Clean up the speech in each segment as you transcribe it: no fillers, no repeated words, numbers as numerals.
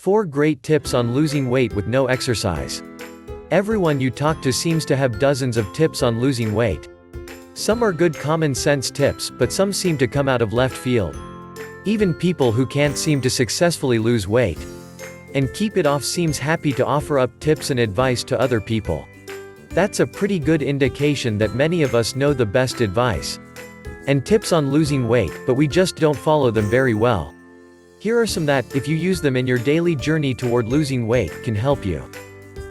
4 great tips on losing weight with no exercise. Everyone you talk to seems to have dozens of tips on losing weight. Some are good common sense tips, but some seem to come out of left field. Even people who can't seem to successfully lose weight and keep it off seems happy to offer up tips and advice to other people. That's a pretty good indication that many of us know the best advice and tips on losing weight, but we just don't follow them very well. Here are some that, if you use them in your daily journey toward losing weight, can help you.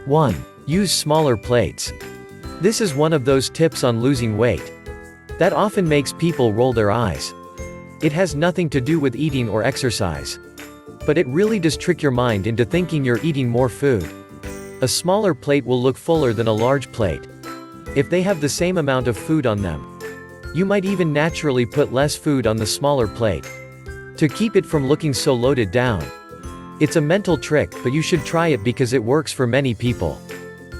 1. Use smaller plates. This is one of those tips on losing weight that often makes people roll their eyes. It has nothing to do with eating or exercise, but it really does trick your mind into thinking you're eating more food. A smaller plate will look fuller than a large plate if they have the same amount of food on them. You might even naturally put less food on the smaller plate to keep it from looking so loaded down. It's a mental trick, but you should try it because it works for many people.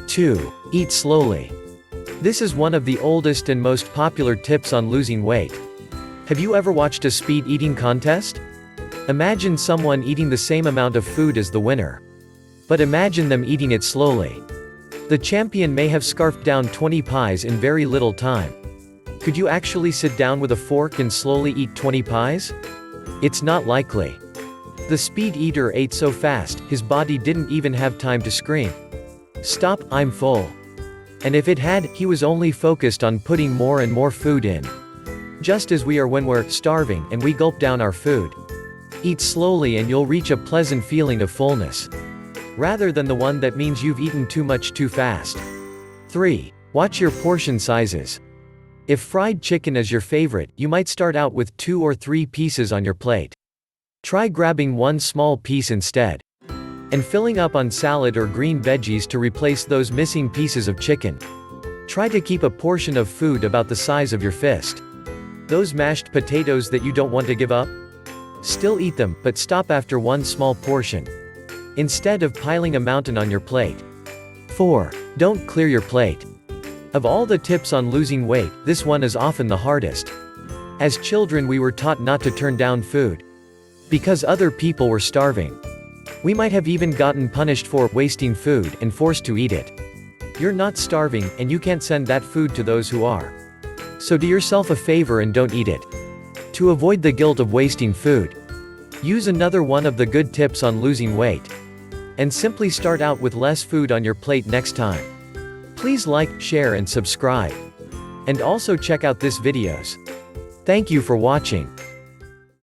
2. Eat slowly. This is one of the oldest and most popular tips on losing weight. Have you ever watched a speed eating contest? Imagine someone eating the same amount of food as the winner. But imagine them eating it slowly. The champion may have scarfed down 20 pies in very little time. Could you actually sit down with a fork and slowly eat 20 pies? It's not likely. The speed eater ate so fast, his body didn't even have time to scream, "Stop, I'm full." And if it had, he was only focused on putting more and more food in. Just as we are when we're starving and we gulp down our food. Eat slowly and you'll reach a pleasant feeling of fullness, rather than the one that means you've eaten too much too fast. 3. Watch your portion sizes. If fried chicken is your favorite, you might start out with 2 or 3 pieces on your plate. Try grabbing one small piece instead, and filling up on salad or green veggies to replace those missing pieces of chicken. Try to keep a portion of food about the size of your fist. Those mashed potatoes that you don't want to give up? Still eat them, but stop after one small portion, instead of piling a mountain on your plate. 4. Don't clear your plate. Of all the tips on losing weight, this one is often the hardest. As children we were taught not to turn down food because other people were starving. We might have even gotten punished for wasting food and forced to eat it. You're not starving, and you can't send that food to those who are. So do yourself a favor and don't eat it. To avoid the guilt of wasting food, use another one of the good tips on losing weight, and simply start out with less food on your plate next time. Please like, share and subscribe. And also check out this videos. Thank you for watching.